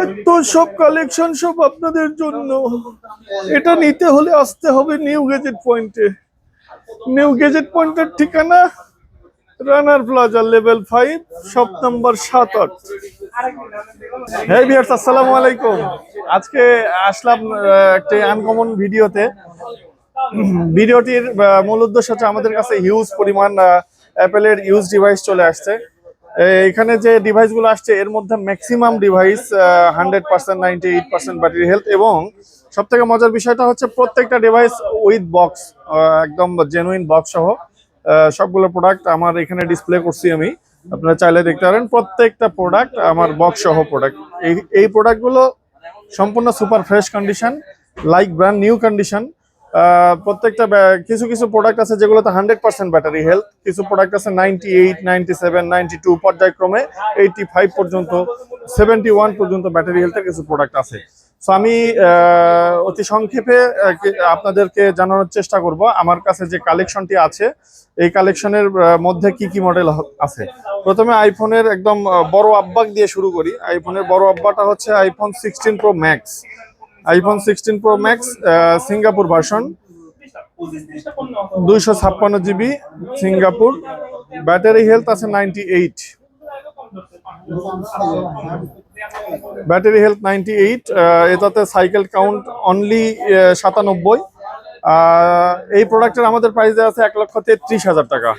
এত সব কালেকশন সব আপনাদের জন্য। এটা নিতে হলে আসতে হবে নিউ গেজেট পয়েন্টে। নিউ গেজেট পয়েন্টের ঠিকানা রানার প্লাজা লেভেল 5 শপ নাম্বার 7-8। হ্যাঁ ভিউয়ার্স, আসসালামু আলাইকুম। আজকে আসলাম একটা আনকমন ভিডিওতে। ভিডিওটির মূল উদ্দেশ্য হচ্ছে আমাদের কাছে হিউজ পরিমাণ অ্যাপেলের ইউজ ডিভাইস চলে আসছে। এখানে যে ডিভাইসগুলো আসছে এর মধ্যে ম্যাক্সিমাম ডিভাইস 100%, 98% ব্যাটারি হেলথ, এবং সব থেকে মজার বিষয়টা হচ্ছে প্রত্যেকটা ডিভাইস উইথ বক্স, একদম জেনুইন বক্স সহ সবগুলো প্রোডাক্ট আমার এখানে ডিসপ্লে করছি আমি। আপনারা চাইলে দেখতে পারেন প্রত্যেকটা প্রোডাক্ট আমার বক্স সহ প্রোডাক্ট। এই প্রোডাক্টগুলো সম্পূর্ণ super fresh condition, like brand new condition. প্রত্যেকটা কিছু কিছু প্রোডাক্ট আছে যেগুলোতে 100% ব্যাটারি হেলথ, কিছু প্রোডাক্ট আছে 98, 97, 92 পর্যায়ক্রমে 85 পর্যন্ত, 71 পর্যন্ত ব্যাটারি হেলথের কিছু প্রোডাক্ট আছে। সো আমি অতি সংক্ষেপে আপনাদেরকে জানানোর চেষ্টা করব আমার কাছে যে কালেকশনটি আছে এই কালেকশনের মধ্যে কি কি মডেল আছে। প্রথমে আইফোনের একদম বড় আব্বা দিয়ে শুরু করি। আইফোনের বড় আব্বাটা হচ্ছে iPhone 16 pro max. IPhone 16 pro max Singapore version, 256 GB Singapore, battery health আছে 98, ব্যাটারি হেলথ 98। এটাতে সাইকেল কাউন্ট অনলি 97। এই প্রোডাক্টের আমাদের প্রাইস আছে 1,33,000 টাকা।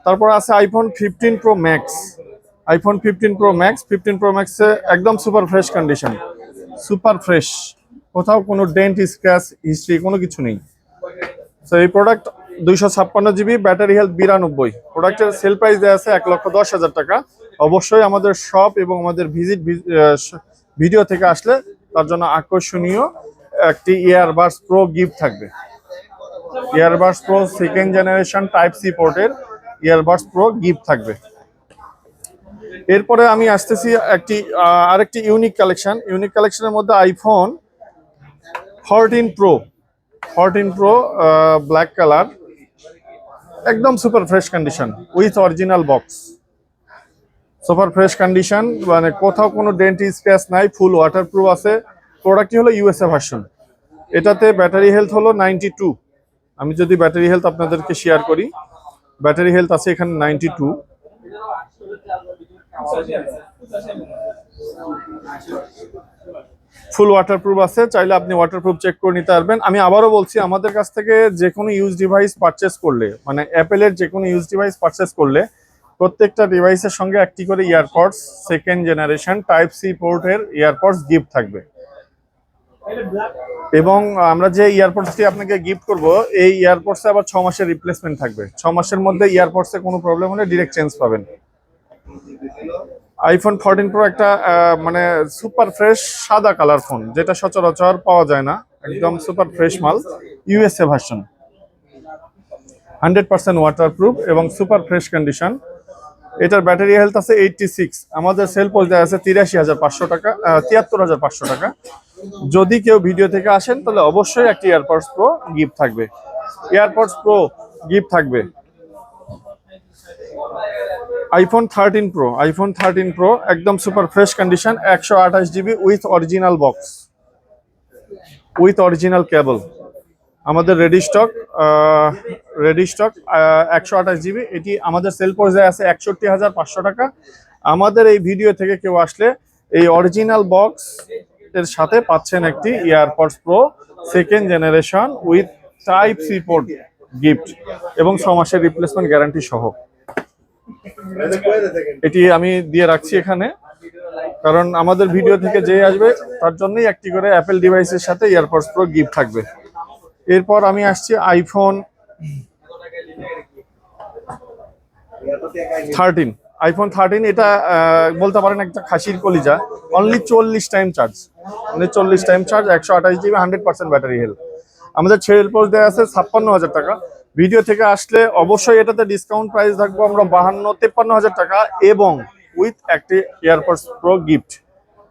তারপর আছে iPhone 15 pro max. IPhone 15 pro max, 15 pro ম্যাক্সে একদম super fresh condition, super fresh, কোথাও কোনো ডেন্ট স্ক্র্যাচ হিস্ট্রি কোনো কিছু নেই। তো এই প্রোডাক্ট 256 GB, ব্যাটারি হেলথ 92। প্রোডাক্টের সেল প্রাইস দেওয়া আছে 1,10,000 টাকা। অবশ্যই আমাদের শপ এবং আমাদের ভিডিও থেকে আসলে তার জন্য আকর্ষণীয় একটি ইয়ারবাডস প্রো গিফট থাকবে। Earbuds pro second generation type C পোর্টের ইয়ারবাডস প্রো গিফট থাকবে। এরপরে আমি আসতেছি আরেকটি ইউনিক কালেকশন। ইউনিক কালেকশনের মধ্যে iPhone 14 pro, 14 pro black colour, একদম super fresh condition with original box, super fresh condition, মানে কোথাও কোনো ডেন্ট স্ক্র্যাচ নাই, ফুল ওয়াটারপ্রুফ আছে। প্রোডাক্টটি হলো ইউএসএ ভার্সন। এটাতে ব্যাটারি হেলথ হলো 92। আমি যদি ব্যাটারি হেলথ আপনাদেরকে শেয়ার করি, ব্যাটারি হেলথ আছে এখানে 92। ফুল ওয়াটারপ্রুফ আছে, চাইলে আপনি ওয়াটারপ্রুফ চেক করে নিতে পারবেন। আমি আবারও বলছি, আমাদের কাছ থেকে যে কোনো ইউজ ডিভাইস পারচেস করলে, মানে অ্যাপেলের যে কোনো ইউজ ডিভাইস পারচেস করলে প্রত্যেকটা ডিভাইসের সঙ্গে একটি করে EarPods second generation type C পোর্টের ইয়ারপডস গিফট থাকবে। এবং আমরা যে ইয়ারপডসটি আপনাকে গিফট করব এই ইয়ারপডসে আবার 6 মাসের রিপ্লেসমেন্ট থাকবে। 6 মাসের মধ্যে ইয়ারপডসে কোনো প্রবলেম হলে ডিরেক্ট চেঞ্জ পাবেন। আইফোন 14 প্রো একটা মানে সুপার ফ্রেশ সাদা কালার ফোন, যেটা সচরাচর পাওয়া যায় না, একদম সুপার ফ্রেশ মাল, ইউএসএ ভার্সন, 100% ওয়াটারপ্রুফ এবং সুপার ফ্রেশ কন্ডিশন। এটার ব্যাটারি হেলথ আছে 86। আমাদের সেল প্রাইস দেওয়া আছে 83,500 টাকা, 73,500 টাকা। যদি কেউ ভিডিও থেকে আসেন তাহলে অবশ্যই একটি এয়ারপডস প্রো গিফট থাকবে, এয়ারপডস প্রো গিফট থাকবে। আইফোন 13 প্রো, আইফোন 13 প্রো একদম super fresh condition, 128 GB with original box, with original কেবল। আমাদের রেডি স্টক 128 GB। এটি আমাদের সেল প্রাইস আছে 61,500 টাকা। আমাদের এই ভিডিও থেকে কেউ আসলে এই অরিজিনাল বক্স এর সাথে পাচ্ছেন একটি EarPods pro second generation with type C port gift এবং 6 মাসের রিপ্লেসমেন্ট গ্যারান্টি সহ। এটি আমি দিয়ে রাখছি এখানে, কারণ আমাদের ভিডিও থেকে যে আসবে তার জন্যই একটি করে অ্যাপেল ডিভাইসের সাথে ইয়ারপডস প্রো গিফট থাকবে। এরপর আমি আসছি আইফোন 13। আইফোন 13 এটা বলতে পারেন একটা খাসির কলিজা। Only 40 time charge, only 40 time charge, 128 GB, 100% battery health. আমাদের সেল প্রাইস দেওয়া আছে 56,000 টাকা। ভিডিও থেকে আসলে অবশ্যই এটাতে ডিসকাউন্ট প্রাইস থাকবো আমরা 52-53,000 টাকা এবং উইথ একটি AirPods pro gift.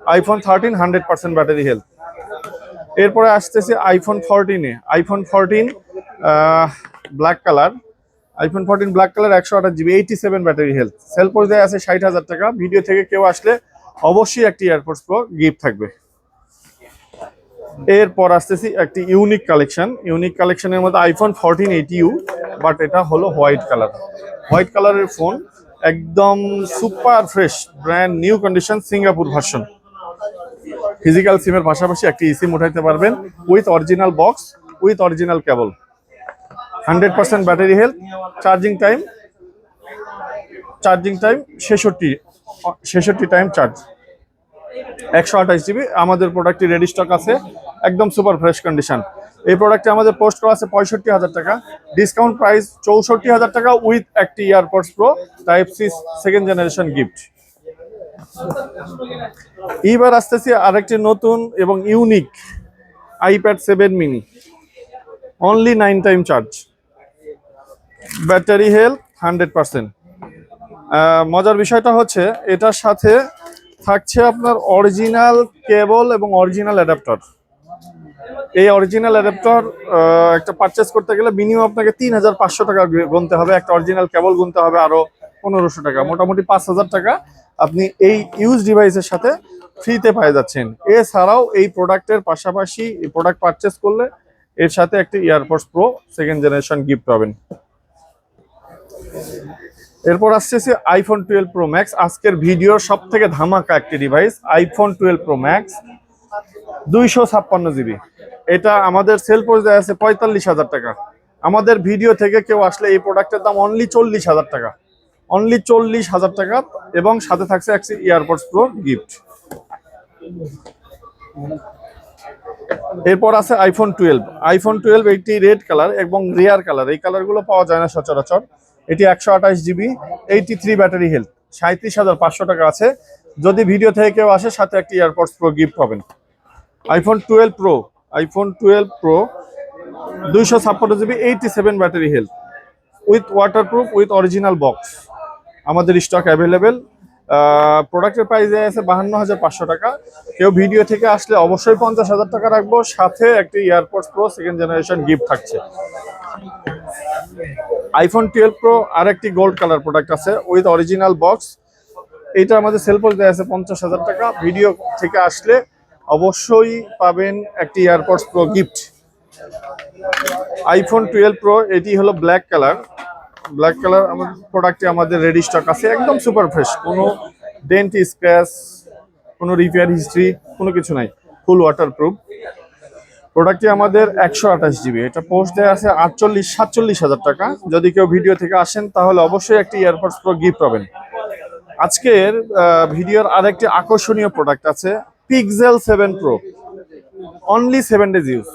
IPhone 13 100% battery health. এরপরে আসতেছে আইফোন 14-এ। IPhone 14 black colour, iPhone 14 black colour, 128 GB, 87 battery health. Sale price দেওয়া আছে 60,000 টাকা। ভিডিও থেকে কেউ আসলে অবশ্যই একটি এয়ারপডস প্রো গিফট থাকবে। এরপর আসতেছি একটি ইউনিক কালেকশন। ইউনিক কালেকশনের মধ্যে আইফোন 14 ATU, বাট এটা হলো হোয়াইট কালার। হোয়াইট কালারের ফোন, একদম super fresh, brand new condition, Singapore version. Physical সিমের পাশাপাশি একটি সিম উঠাইতে পারবেন with original box, with original cable. 100% battery health, charging time 66 time charge, 128 GB. আমাদের প্রোডাক্টটি রেডি স্টক আছে, একদম সুপার ফ্রেশ কন্ডিশন। এই প্রোডাক্টটি আমাদের পোস্ট করা আছে 65,000 টাকা, ডিসকাউন্ট প্রাইস 64,000 টাকা উইথ একটি AirPods pro type C second generation gift. এইবার আসতেছি আরেকটি নতুন এবং unique iPad 7 mini, only 9 time charge, battery health 100%। মজার বিষয়টা হচ্ছে এটার সাথে থাকছে আপনার অরিজিনাল কেবল এবং অরিজিনাল অ্যাডাপ্টার। এই অরিজিনাল অ্যাডাপ্টার একটা পারচেস করতে গেলে মিনিমাম আপনাকে 3,500 টাকা গুনতে হবে, একটা অরিজিনাল কেবল গুনতে হবে আরো 1,500 টাকা, মোটামুটি 5,000 টাকা আপনি এই ইউজ ডিভাইসের সাথে ফ্রিতে পেয়ে যাচ্ছেন। এছাড়াও এই প্রোডাক্টের পাশাপাশি এই প্রোডাক্ট পারচেস করলে এর সাথে একটি AirPods pro second generation gift পাবেন। এরপর আসছে আইফোন 12 প্রো ম্যাক্স, আজকের ভিডিওর সব থেকে ধামাকা একটি device, iPhone 12 pro max 256 GB. এটা আমাদের সেল প্রাইস দেওয়া আছে 45,000 টাকা। আমাদের ভিডিও থেকে কেউ আসলে এই প্রোডাক্টের দাম অনলি 40,000 টাকা, অনলি 40,000 টাকা, এবং সাথে থাকছে একটি এয়ারপডস প্রো গিফট। এরপর আছে আইফোন 12। আইফোন 12 একটি রেড কালার এবং রেয়ার কালার, এই কালারগুলো পাওয়া যায় না সচরাচর। এটি 128 জিবি, 83 ব্যাটারি হেলথ, 37,500 টাকা আছে। যদি ভিডিও থেকে কেউ আসে সাথে একটি এয়ারপডস প্রো গিফট পাবেন। IPhone 12 pro, iPhone 12 pro 256 GB, 87 battery health, with waterproof, with original box, আমাদের স্টক অ্যাভেলেবেল। প্রোডাক্টের প্রাইস আছে 52,500 টাকা। কেউ ভিডিও থেকে আসলে অবশ্যই 50,000 টাকা রাখবো, সাথে একটি AirPods pro second generation gift থাকছে। আইফোন 12 প্রো আর একটি গোল্ড কালার প্রোডাক্ট আছে উইথ অরিজিনাল বক্স, এটা আমাদের সেল প্রাইস দেওয়া আছে 50,000 টাকা। ভিডিও থেকে আসলে অবশ্যই পাবেন একটি AirPods pro gift. IPhone 12 pro, এটি হলো ব্ল্যাক কালার। ব্ল্যাক কালার আমাদের প্রোডাক্টে আমাদের রেডি স্টক আছে, একদম সুপার ফ্রেশ, কোনো ডেন্ট স্ক্র্যাচ, কোনো রিপেয়ার হিস্ট্রি, কোনো কিছু নাই, ফুল ওয়াটারপ্রুফ। প্রোডাক্টটি আমাদের 128 জিবি, এটা পোস্ট দেওয়া আছে 47,000 টাকা। যদি কেউ ভিডিও থেকে আসেন তাহলে অবশ্যই একটি এয়ারপডস প্রো গিফট পাবেন। আজকের ভিডিওর আরেকটি আকর্ষণীয় প্রোডাক্ট আছে, pixel 7 pro, only 7 days use.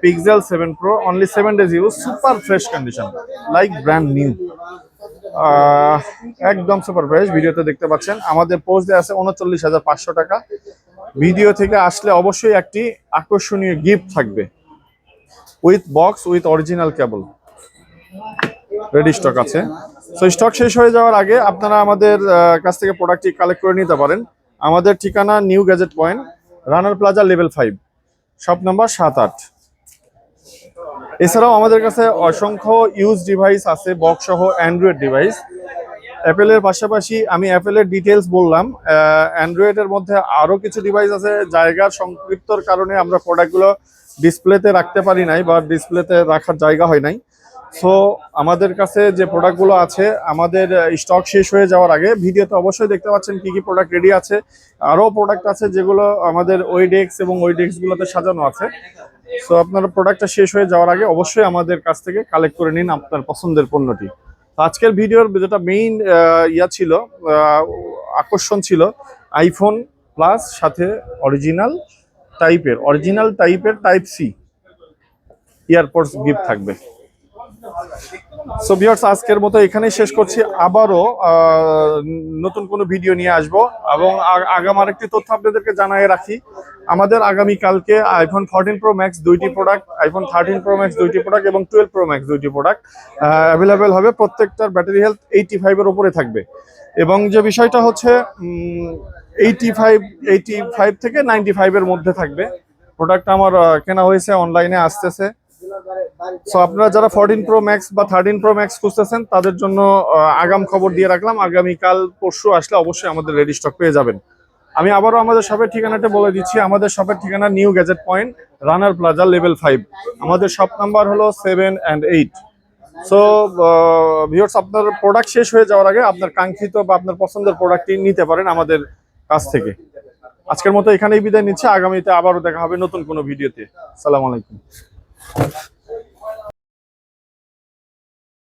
Pixel 7 pro only 7 days use, super fresh condition, like brand new, একদম সুপার ফ্রেশ। ভিডিওতে দেখতে পাচ্ছেন আমাদের পোস্ট দেওয়া আছে 39,500 টাকা। ভিডিও থেকে আসলে অবশ্যই একটি আকর্ষণীয় গিফট থাকবে with box, with original cable, ready stock আছে। সো স্টক শেষ হয়ে যাওয়ার আগে আপনারা আমাদের কাছ থেকে প্রোডাক্টটি কালেক্ট করে নিতে পারেন। আমাদের ঠিকানা নিউ গ্যাজেট পয়েন্ট, রানার প্লাজা, লেভেল 5, শপ নাম্বার 7-8। এছাড়াও আমাদের কাছে অসংখ্য ইউজ ডিভাইস আছে, বক্স সহ অ্যান্ড্রয়েড ডিভাইস। অ্যাপেলের পাশাপাশি আমি অ্যাপেলের ডিটেলস বললাম, অ্যান্ড্রয়েডের মধ্যে আরও কিছু ডিভাইস আছে, জায়গার সংক্ষিপ্তর কারণে আমরা প্রোডাক্টগুলো ডিসপ্লেতে রাখতে পারি নাই বা ডিসপ্লেতে রাখার জায়গা হয় নাই। সো আমাদের কাছে যে প্রোডাক্টগুলো আছে, আমাদের স্টক শেষ হয়ে যাওয়ার আগে ভিডিওতে অবশ্যই দেখতে পাচ্ছেন কি কি প্রোডাক্ট রেডি আছে। আরও প্রোডাক্ট আছে যেগুলো আমাদের ওই ডেস্ক এবং ওই ডেস্কগুলোতে সাজানো আছে। সো আপনারা প্রোডাক্টটা শেষ হয়ে যাওয়ার আগে অবশ্যই আমাদের কাছ থেকে কালেক্ট করে নিন আপনার পছন্দের পণ্যটি। আজকের ভিডিওর যেটা মেইন ছিল, আকর্ষণ ছিল আইফোন প্লাস সাথে অরিজিনাল টাইপের টাইপ সি ইয়ারপডস গিফট থাকবে। সো ভিউয়ার্স, আজকের মতো এখানেই শেষ করছি। আবারও নতুন কোনো ভিডিও নিয়ে আসবো, এবং আগাম আরেকটি তথ্য আপনাদেরকে জানিয়ে রাখি, আমাদের আগামী কালকে আইফোন 14 প্রো ম্যাক্স 2টি প্রোডাক্ট, আইফোন 13 প্রো ম্যাক্স 2টি প্রোডাক্ট এবং 12 প্রো ম্যাক্স 2টি প্রোডাক্ট অ্যাভেলেবেল হবে। প্রত্যেকটার ব্যাটারি হেলথ 85-এর উপরে থাকবে, এবং যে বিষয়টা হচ্ছে 85 থেকে 95-এর মধ্যে থাকবে। প্রোডাক্টটা আমার কেনা হয়েছে, অনলাইনে আসতেছে। সো আপনারা যারা 14 প্রো ম্যাক্স বা 13 প্রো ম্যাক্স খুঁজতেছেন তাদের জন্য আগাম খবর দিয়ে রাখলাম, আগামীকাল পরশু আসলে অবশ্যই আমাদের রেডি স্টক পেয়ে যাবেন। আমি আবারও আমাদের শপের ঠিকানাটা বলে দিচ্ছি। আমাদের শপের ঠিকানা নিউ গ্যাজেট পয়েন্ট, রানার প্লাজা, লেভেল 5। আমাদের শপ নাম্বার হলো 7 and 8। সো ভিউয়ার্স, আপনার প্রোডাক্ট শেষ হয়ে যাওয়ার আগে আপনার কাঙ্ক্ষিত বা আপনার পছন্দের প্রোডাক্টটি নিতে পারেন আমাদের কাছ থেকে। আজকের মতো এখানেই বিদায় নিচ্ছি। আগামীতে আবারও দেখা হবে নতুন কোনো ভিডিওতে। আসসালামু আলাইকুম।